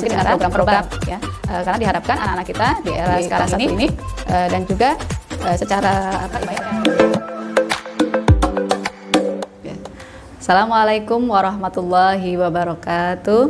masukin dengan program-program ya, karena diharapkan anak-anak kita di era sekarang ini dan juga secara Assalamualaikum warahmatullahi wabarakatuh.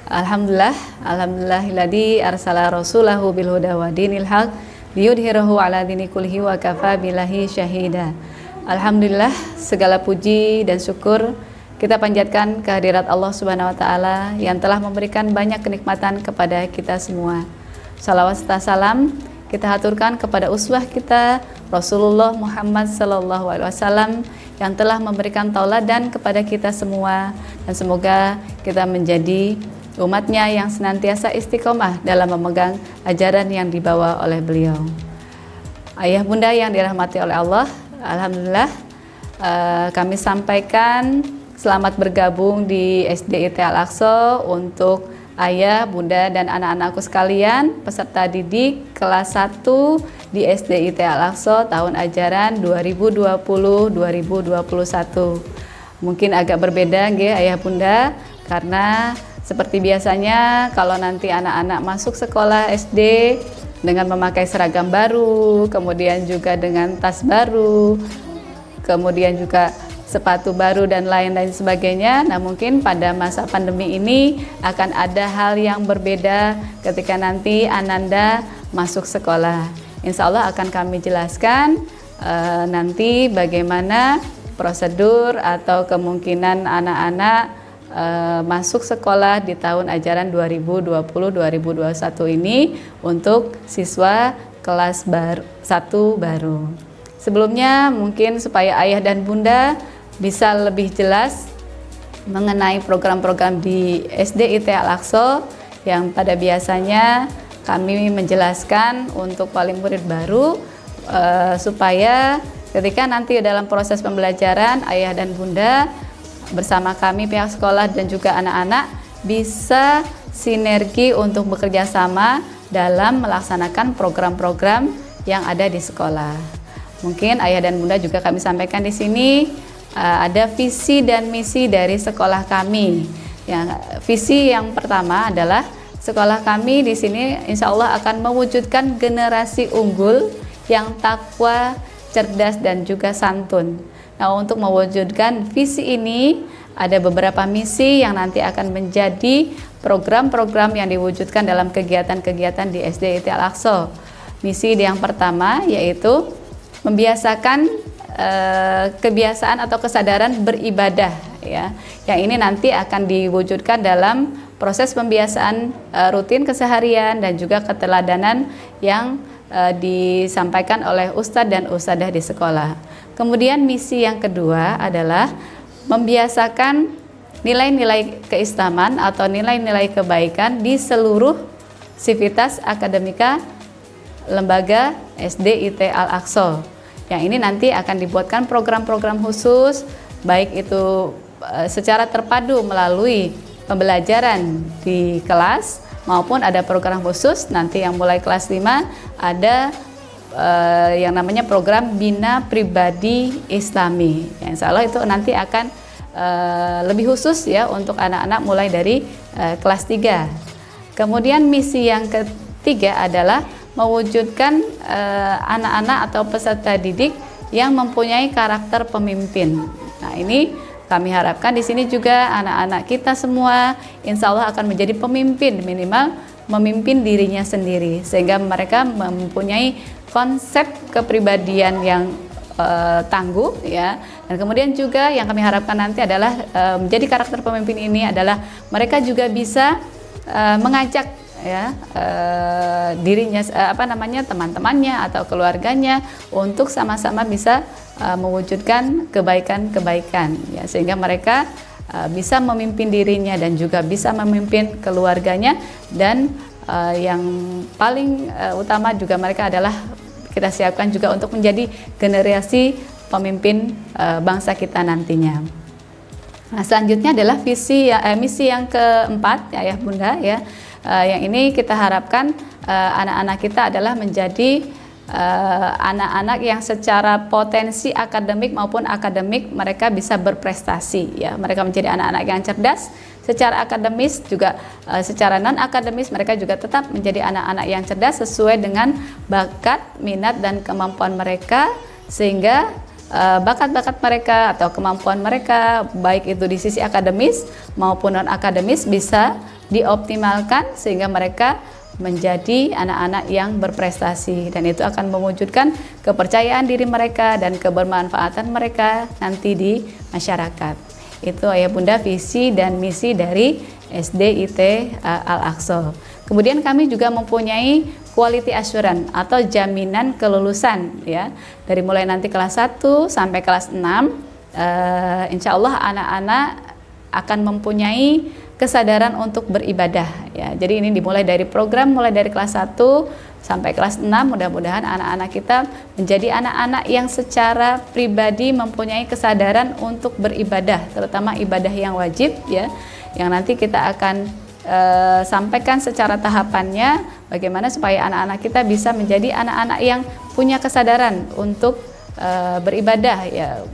Alhamdulillahilladzi arsala rasulahu bil huda wa dinil haq liyudhhirahu ala dini kullihi wa kafa billahi syahida. Alhamdulillah, segala puji dan syukur kita panjatkan kehadirat Allah Subhanahu wa taala yang telah memberikan banyak kenikmatan kepada kita semua. Salawat serta salam kita haturkan kepada uswah kita Rasulullah Muhammad sallallahu alaihi wasallam yang telah memberikan tauladan kepada kita semua, dan semoga kita menjadi umatnya yang senantiasa istiqomah dalam memegang ajaran yang dibawa oleh beliau. Ayah bunda yang dirahmati oleh Allah, alhamdulillah kami sampaikan selamat bergabung di SDIT Al-Aqsa untuk ayah, bunda, dan anak-anakku sekalian, peserta didik kelas 1 di SDIT Al-Aqsa tahun ajaran 2020-2021. Mungkin agak berbeda nggih ayah bunda, karena seperti biasanya kalau nanti anak-anak masuk sekolah SD dengan memakai seragam baru, kemudian juga dengan tas baru, kemudian juga sepatu baru dan lain-lain sebagainya. Nah, mungkin pada masa pandemi ini akan ada hal yang berbeda ketika nanti Ananda masuk sekolah. Insya Allah akan kami jelaskan nanti bagaimana prosedur atau kemungkinan anak-anak masuk sekolah di tahun ajaran 2020-2021 ini untuk siswa kelas 1 baru. Sebelumnya mungkin supaya ayah dan bunda bisa lebih jelas mengenai program-program di SDIT Al-Aqsa yang pada biasanya kami menjelaskan untuk wali murid baru supaya ketika nanti dalam proses pembelajaran ayah dan bunda bersama kami pihak sekolah dan juga anak-anak bisa sinergi untuk bekerja sama dalam melaksanakan program-program yang ada di sekolah. Mungkin ayah dan bunda juga kami sampaikan di sini ada visi dan misi dari sekolah kami. Visi yang pertama adalah sekolah kami di sini insya Allah akan mewujudkan generasi unggul yang takwa, cerdas, dan juga santun. Nah, untuk mewujudkan visi ini ada beberapa misi yang nanti akan menjadi program-program yang diwujudkan dalam kegiatan-kegiatan di SDIT Al-Aqsa. Misi yang pertama yaitu membiasakan kebiasaan atau kesadaran beribadah ya. Yang ini nanti akan diwujudkan dalam proses pembiasaan rutin keseharian dan juga keteladanan yang disampaikan oleh ustadz dan ustadzah di sekolah. Kemudian misi yang kedua adalah membiasakan nilai-nilai keislaman atau nilai-nilai kebaikan di seluruh sivitas akademika lembaga SDIT Al-Aqsa. Yang ini nanti akan dibuatkan program-program khusus, baik itu secara terpadu melalui pembelajaran di kelas maupun ada program khusus nanti yang mulai kelas 5 ada yang namanya program Bina Pribadi Islami. Yang insya Allah itu nanti akan lebih khusus ya untuk anak-anak mulai dari kelas 3. Kemudian misi yang ketiga adalah mewujudkan anak-anak atau peserta didik yang mempunyai karakter pemimpin. Nah, ini kami harapkan di sini juga anak-anak kita semua insya Allah akan menjadi pemimpin, minimal memimpin dirinya sendiri, sehingga mereka mempunyai konsep kepribadian yang tangguh ya. Dan kemudian juga yang kami harapkan nanti adalah menjadi karakter pemimpin ini adalah mereka juga bisa mengajak ya dirinya teman-temannya atau keluarganya untuk sama-sama bisa mewujudkan kebaikan-kebaikan ya, sehingga mereka bisa memimpin dirinya dan juga bisa memimpin keluarganya, dan yang paling utama juga mereka adalah kita siapkan juga untuk menjadi generasi pemimpin bangsa kita nantinya. Nah, selanjutnya adalah misi yang keempat ya ayah bunda ya. Yang ini kita harapkan anak-anak kita adalah menjadi anak-anak yang secara potensi akademik maupun akademik mereka bisa berprestasi ya. Mereka menjadi anak-anak yang cerdas secara akademis, juga secara non akademis mereka juga tetap menjadi anak-anak yang cerdas sesuai dengan bakat, minat dan kemampuan mereka, sehingga bakat-bakat mereka atau kemampuan mereka baik itu di sisi akademis maupun non akademis bisa dioptimalkan sehingga mereka menjadi anak-anak yang berprestasi, dan itu akan mewujudkan kepercayaan diri mereka dan kebermanfaatan mereka nanti di masyarakat. Itu ayah bunda visi dan misi dari SDIT Al-Aqsa. Kemudian kami juga mempunyai quality assurance atau jaminan kelulusan ya. Dari mulai nanti kelas 1 sampai kelas 6 insya Allah anak-anak akan mempunyai kesadaran untuk beribadah ya. Jadi ini dimulai dari program mulai dari kelas 1 sampai kelas 6, mudah-mudahan anak-anak kita menjadi anak-anak yang secara pribadi mempunyai kesadaran untuk beribadah, terutama ibadah yang wajib ya, yang nanti kita akan sampaikan secara tahapannya bagaimana supaya anak-anak kita bisa menjadi anak-anak yang punya kesadaran untuk beribadah ya,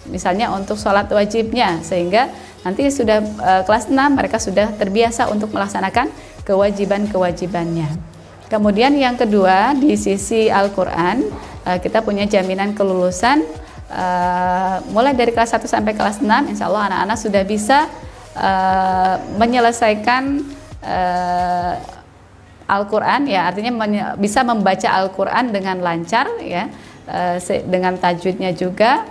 misalnya untuk sholat wajibnya, sehingga nanti sudah kelas 6 mereka sudah terbiasa untuk melaksanakan kewajiban-kewajibannya. Kemudian yang kedua, di sisi Al-Quran kita punya jaminan kelulusan mulai dari kelas 1 sampai kelas 6, insya Allah anak-anak sudah bisa menyelesaikan Al-Quran ya, artinya bisa membaca Al-Quran dengan lancar ya, dengan tajwidnya juga,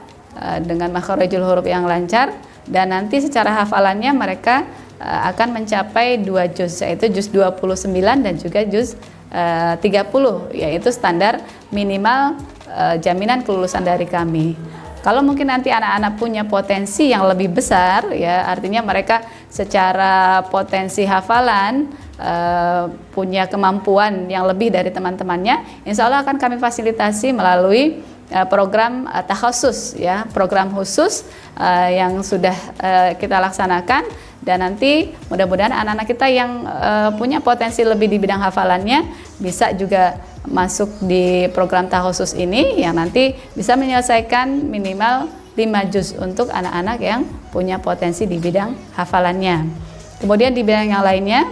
dengan makharijul huruf yang lancar, dan nanti secara hafalannya mereka akan mencapai 2 juz, yaitu juz 29 dan juga juz 30, yaitu standar minimal jaminan kelulusan dari kami. Kalau mungkin nanti anak-anak punya potensi yang lebih besar ya, artinya mereka secara potensi hafalan punya kemampuan yang lebih dari teman-temannya, insya Allah akan kami fasilitasi melalui program takhusus ya, program khusus yang sudah kita laksanakan, dan nanti mudah-mudahan anak-anak kita yang punya potensi lebih di bidang hafalannya bisa juga masuk di program takhusus ini yang nanti bisa menyelesaikan minimal 5 juz untuk anak-anak yang punya potensi di bidang hafalannya. Kemudian di bidang yang lainnya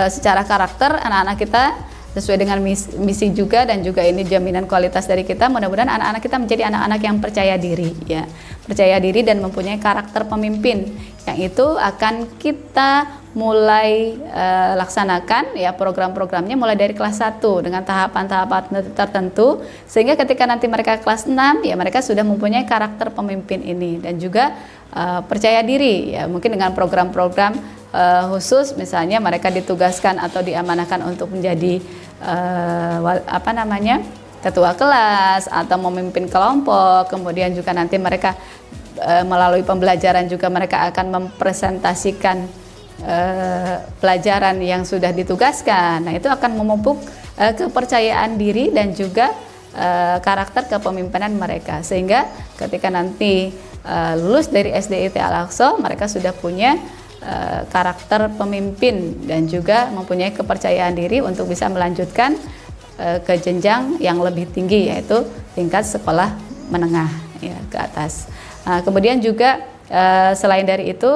secara karakter anak-anak kita sesuai dengan misi juga, dan juga ini jaminan kualitas dari kita, mudah-mudahan anak-anak kita menjadi anak-anak yang percaya diri ya, percaya diri dan mempunyai karakter pemimpin, yang itu akan kita mulai laksanakan ya, program-programnya mulai dari kelas 1 dengan tahapan-tahapan tertentu, sehingga ketika nanti mereka kelas 6 ya mereka sudah mempunyai karakter pemimpin ini dan juga percaya diri ya, mungkin dengan program-program khusus, misalnya mereka ditugaskan atau diamanahkan untuk menjadi ketua kelas atau memimpin kelompok, kemudian juga nanti mereka melalui pembelajaran juga mereka akan mempresentasikan pelajaran yang sudah ditugaskan. Nah, itu akan memupuk kepercayaan diri dan juga karakter kepemimpinan mereka, sehingga ketika nanti lulus dari SDIT Al-Aqsa mereka sudah punya karakter pemimpin dan juga mempunyai kepercayaan diri untuk bisa melanjutkan ke jenjang yang lebih tinggi, yaitu tingkat sekolah menengah ya, ke atas. Nah, kemudian juga selain dari itu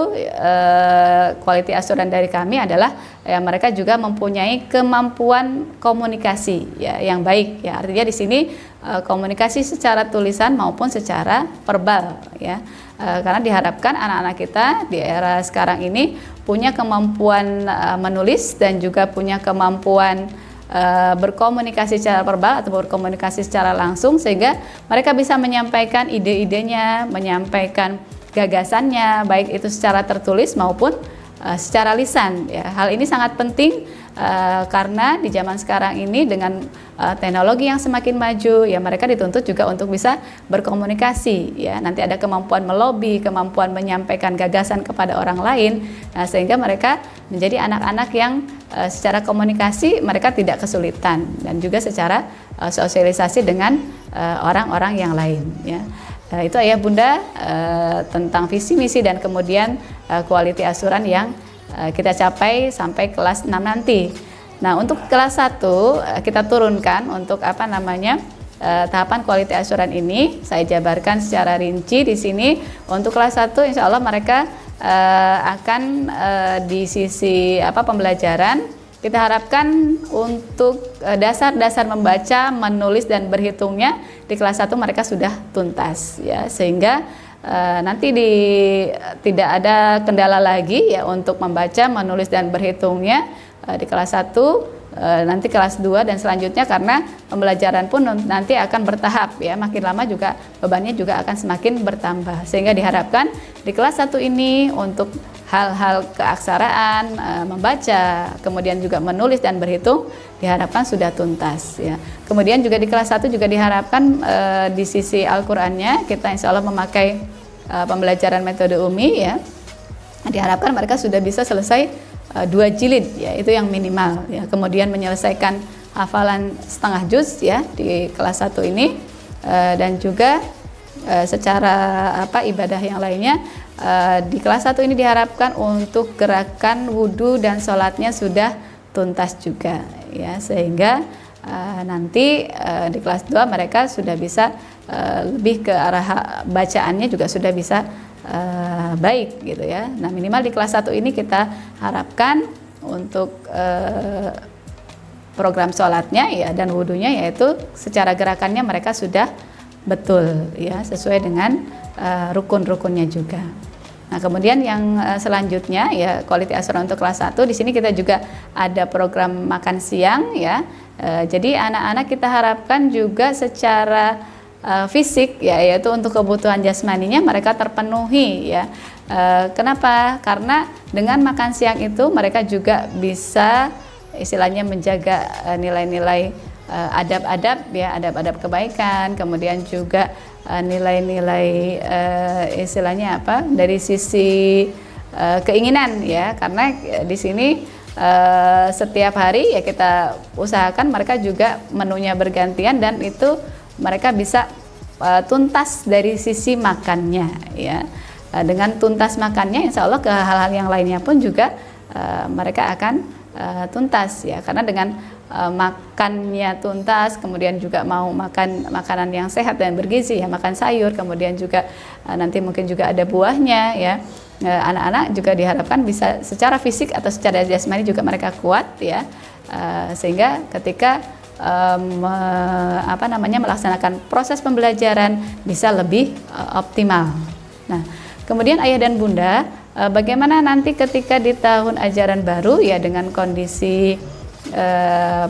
quality assurance dari kami adalah ya, mereka juga mempunyai kemampuan komunikasi ya, yang baik ya, artinya di sini komunikasi secara tulisan maupun secara verbal ya. Karena diharapkan anak-anak kita di era sekarang ini punya kemampuan menulis dan juga punya kemampuan berkomunikasi secara verbal atau berkomunikasi secara langsung, sehingga mereka bisa menyampaikan ide-idenya, menyampaikan gagasannya, baik itu secara tertulis maupun secara lisan ya. Hal ini sangat penting karena di zaman sekarang ini dengan teknologi yang semakin maju ya, mereka dituntut juga untuk bisa berkomunikasi ya, nanti ada kemampuan melobi, kemampuan menyampaikan gagasan kepada orang lain. Nah, sehingga mereka menjadi anak-anak yang secara komunikasi mereka tidak kesulitan, dan juga secara sosialisasi dengan orang-orang yang lain ya. Itu ayah bunda tentang visi misi dan kemudian quality assurance yang kita capai sampai kelas 6 nanti. Nah, untuk kelas 1 kita turunkan untuk tahapan quality assurance ini saya jabarkan secara rinci di sini. Untuk kelas 1 insya Allah mereka akan di sisi pembelajaran kita harapkan untuk dasar-dasar membaca, menulis dan berhitungnya di kelas 1 mereka sudah tuntas ya, sehingga nanti tidak ada kendala lagi ya untuk membaca, menulis dan berhitungnya di kelas 1. Nanti kelas 2 dan selanjutnya, karena pembelajaran pun nanti akan bertahap ya, makin lama juga bebannya juga akan semakin bertambah, sehingga diharapkan di kelas 1 ini untuk hal-hal keaksaraan, membaca, kemudian juga menulis dan berhitung diharapkan sudah tuntas ya. Kemudian juga di kelas 1 juga diharapkan di sisi Al-Qur'annya kita insya Allah memakai pembelajaran metode Umi ya. Diharapkan mereka sudah bisa selesai 2 jilid ya, itu yang minimal ya. Kemudian menyelesaikan hafalan setengah juz ya di kelas 1 ini, dan juga secara ibadah yang lainnya di kelas 1 ini diharapkan untuk gerakan wudhu dan sholatnya sudah tuntas juga ya, sehingga nanti di kelas 2 mereka sudah bisa lebih ke arah bacaannya juga sudah bisa baik gitu ya. Nah, minimal di kelas 1 ini kita harapkan untuk program sholatnya ya dan wudhunya, yaitu secara gerakannya mereka sudah betul ya, sesuai dengan rukun-rukunnya juga. Nah, kemudian yang selanjutnya ya quality assurance untuk kelas 1, di sini kita juga ada program makan siang ya. Jadi anak-anak kita harapkan juga secara fisik ya, yaitu untuk kebutuhan jasmaninya mereka terpenuhi ya. Kenapa? Karena dengan makan siang itu mereka juga bisa istilahnya menjaga nilai-nilai adab-adab ya, adab-adab kebaikan, kemudian juga nilai-nilai istilahnya dari sisi keinginan ya, karena di sini setiap hari ya kita usahakan mereka juga menunya bergantian dan itu mereka bisa tuntas dari sisi makannya ya. Dengan tuntas makannya insya Allah ke hal-hal yang lainnya pun juga mereka akan tuntas ya, karena dengan makannya tuntas, kemudian juga mau makan makanan yang sehat dan bergizi ya, makan sayur, kemudian juga nanti mungkin juga ada buahnya ya. Anak-anak juga diharapkan bisa secara fisik atau secara jasmani juga mereka kuat ya, sehingga ketika melaksanakan proses pembelajaran bisa lebih optimal. Nah, kemudian ayah dan bunda, bagaimana nanti ketika di tahun ajaran baru ya dengan kondisi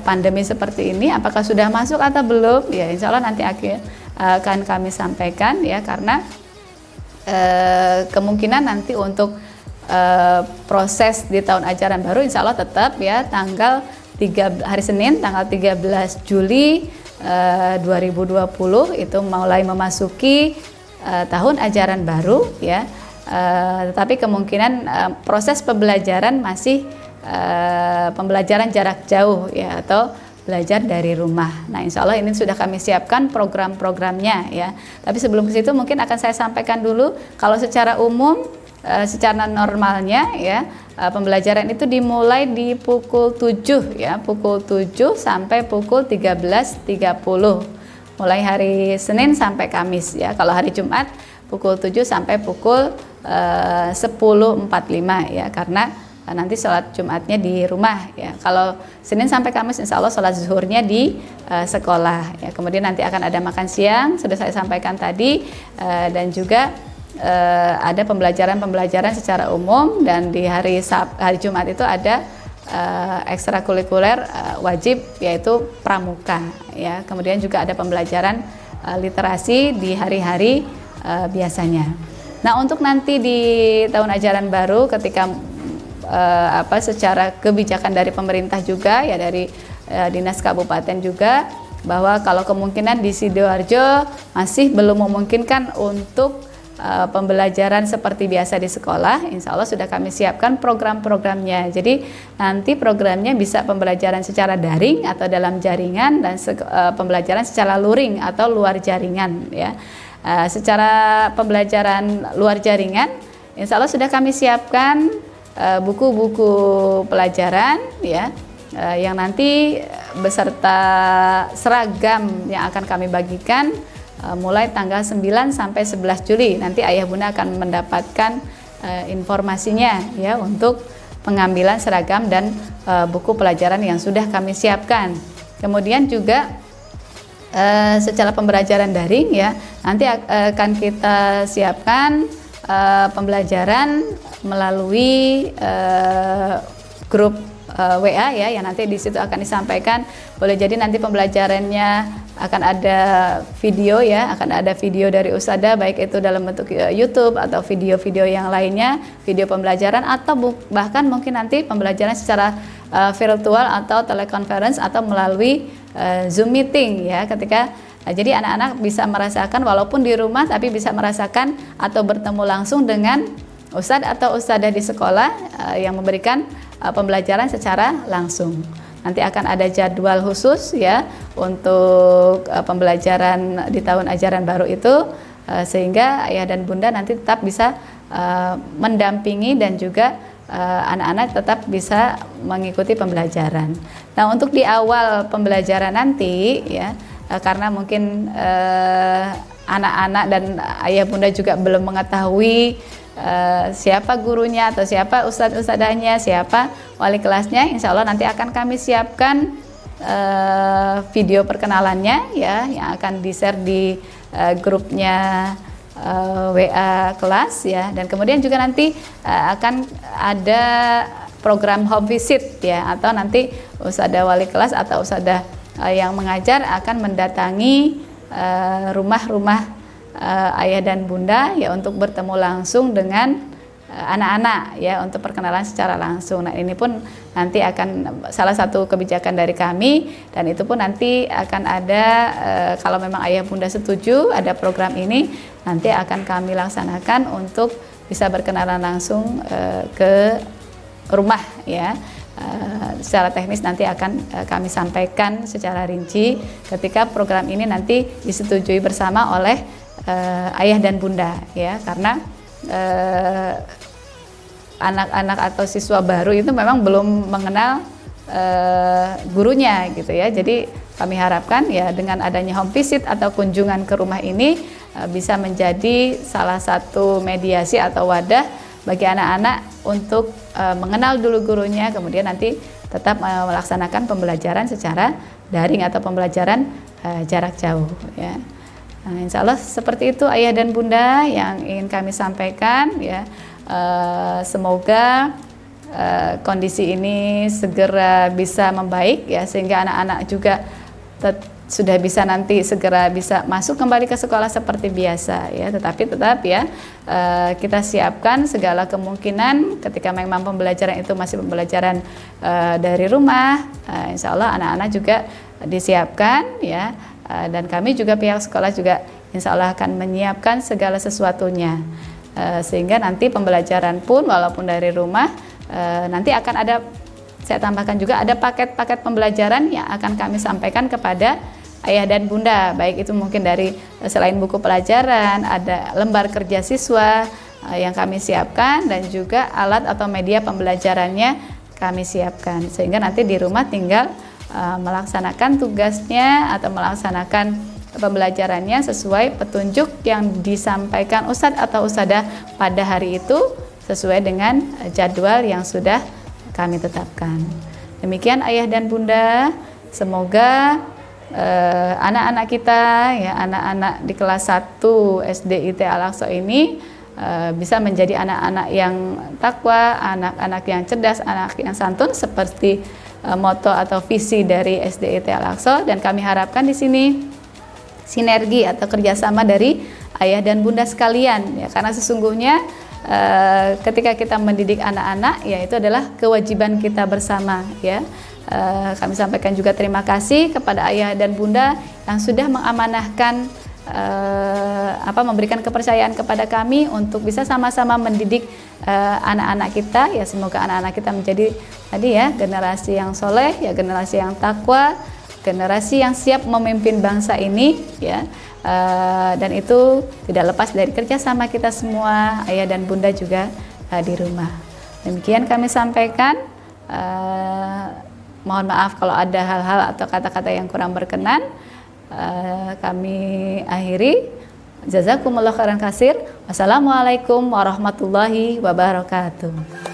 pandemi seperti ini, apakah sudah masuk atau belum? Ya, insya Allah nanti akan kami sampaikan ya, karena kemungkinan nanti untuk proses di tahun ajaran baru insya Allah tetap ya hari Senin tanggal 13 Juli 2020 itu mulai memasuki tahun ajaran baru ya. Tetapi kemungkinan proses pembelajaran masih pembelajaran jarak jauh ya, atau belajar dari rumah. Nah, insya Allah ini sudah kami siapkan program-programnya ya. Tapi sebelum ke situ mungkin akan saya sampaikan dulu kalau secara umum, secara normalnya ya pembelajaran itu dimulai di pukul 7 ya, pukul 7 sampai pukul 13.30. Mulai hari Senin sampai Kamis ya. Kalau hari Jumat pukul 7 sampai pukul 10.45 ya, karena nanti sholat Jumatnya di rumah ya. Kalau Senin sampai Kamis insya Allah sholat zuhurnya di sekolah ya. Kemudian nanti akan ada makan siang, sudah saya sampaikan tadi, dan juga ada pembelajaran secara umum, dan di hari Jumat itu ada ekstrakurikuler wajib yaitu pramuka ya. Kemudian juga ada pembelajaran literasi di hari-hari biasanya. Nah, untuk nanti di tahun ajaran baru ketika secara kebijakan dari pemerintah juga ya, dari dinas kabupaten juga, bahwa kalau kemungkinan di Sidoarjo masih belum memungkinkan untuk pembelajaran seperti biasa di sekolah, insya Allah sudah kami siapkan program-programnya. Jadi nanti programnya bisa pembelajaran secara daring atau dalam jaringan, dan pembelajaran secara luring atau luar jaringan ya. Secara pembelajaran luar jaringan, insya Allah sudah kami siapkan buku-buku pelajaran ya, yang nanti beserta seragam yang akan kami bagikan mulai tanggal 9 sampai 11 Juli. Nanti ayah bunda akan mendapatkan informasinya ya untuk pengambilan seragam dan buku pelajaran yang sudah kami siapkan. Kemudian juga secara pembelajaran daring ya, nanti akan kita siapkan pembelajaran melalui grup WA ya, yang nanti di situ akan disampaikan. Boleh jadi nanti pembelajarannya akan ada video ya, akan ada video dari Ustadzah, baik itu dalam bentuk YouTube atau video-video yang lainnya, video pembelajaran, atau bahkan mungkin nanti pembelajaran secara virtual atau teleconference atau melalui Zoom meeting ya, ketika jadi anak-anak bisa merasakan walaupun di rumah, tapi bisa merasakan atau bertemu langsung dengan Ustadz atau Ustadzah di sekolah yang memberikan pembelajaran secara langsung. Nanti akan ada jadwal khusus ya untuk pembelajaran di tahun ajaran baru itu, sehingga ayah dan bunda nanti tetap bisa mendampingi dan juga anak-anak tetap bisa mengikuti pembelajaran. Nah, untuk di awal pembelajaran nanti ya, karena mungkin anak-anak dan ayah bunda juga belum mengetahui siapa gurunya atau siapa ustadz-ustadzahnya, siapa wali kelasnya, insya Allah nanti akan kami siapkan video perkenalannya ya, yang akan di-share di grupnya WA kelas ya. Dan kemudian juga nanti akan ada program home visit ya, atau nanti ustadzah wali kelas atau ustadzah yang mengajar akan mendatangi rumah-rumah ayah dan bunda ya, untuk bertemu langsung dengan anak-anak ya, untuk perkenalan secara langsung. Nah, ini pun nanti akan salah satu kebijakan dari kami, dan itu pun nanti akan ada kalau memang ayah bunda setuju ada program ini, nanti akan kami laksanakan untuk bisa berkenalan langsung ke rumah ya. Secara teknis nanti akan kami sampaikan secara rinci ketika program ini nanti disetujui bersama oleh ayah dan bunda ya, karena anak-anak atau siswa baru itu memang belum mengenal gurunya gitu ya. Jadi kami harapkan ya dengan adanya home visit atau kunjungan ke rumah ini bisa menjadi salah satu mediasi atau wadah bagi anak-anak untuk mengenal dulu gurunya, kemudian nanti tetap melaksanakan pembelajaran secara daring atau pembelajaran jarak jauh ya. Nah, insya Allah seperti itu ayah dan bunda yang ingin kami sampaikan ya. Semoga kondisi ini segera bisa membaik ya, sehingga anak-anak juga sudah bisa nanti segera bisa masuk kembali ke sekolah seperti biasa ya. Tetapi tetap ya kita siapkan segala kemungkinan ketika memang pembelajaran itu masih pembelajaran dari rumah, insya Allah anak-anak juga disiapkan ya. Dan kami juga pihak sekolah juga insya Allah akan menyiapkan segala sesuatunya, sehingga nanti pembelajaran pun walaupun dari rumah nanti akan ada, saya tambahkan juga ada paket-paket pembelajaran yang akan kami sampaikan kepada ayah dan bunda, baik itu mungkin dari selain buku pelajaran ada lembar kerja siswa yang kami siapkan, dan juga alat atau media pembelajarannya kami siapkan, sehingga nanti di rumah tinggal melaksanakan tugasnya atau melaksanakan pembelajarannya sesuai petunjuk yang disampaikan ustadz atau ustadzah pada hari itu, sesuai dengan jadwal yang sudah kami tetapkan. Demikian ayah dan bunda, semoga anak-anak kita ya, anak-anak di kelas 1 SD IT Al-Aqsa ini bisa menjadi anak-anak yang takwa, anak-anak yang cerdas, anak yang santun seperti moto atau visi dari SD IT Al-Aqsa. Dan kami harapkan di sini sinergi atau kerjasama dari ayah dan bunda sekalian ya, karena sesungguhnya ketika kita mendidik anak-anak ya, itu adalah kewajiban kita bersama ya. Kami sampaikan juga terima kasih kepada ayah dan bunda yang sudah mengamanahkan memberikan kepercayaan kepada kami untuk bisa sama-sama mendidik anak-anak kita ya. Semoga anak-anak kita menjadi tadi ya generasi yang soleh ya, generasi yang takwa, generasi yang siap memimpin bangsa ini ya. Dan itu tidak lepas dari kerjasama kita semua, ayah dan bunda juga di rumah. Demikian kami sampaikan. mohon maaf kalau ada hal-hal atau kata-kata yang kurang berkenan. Kami akhiri. Jazakumullah khairan katsir. Wassalamualaikum warahmatullahi wabarakatuh.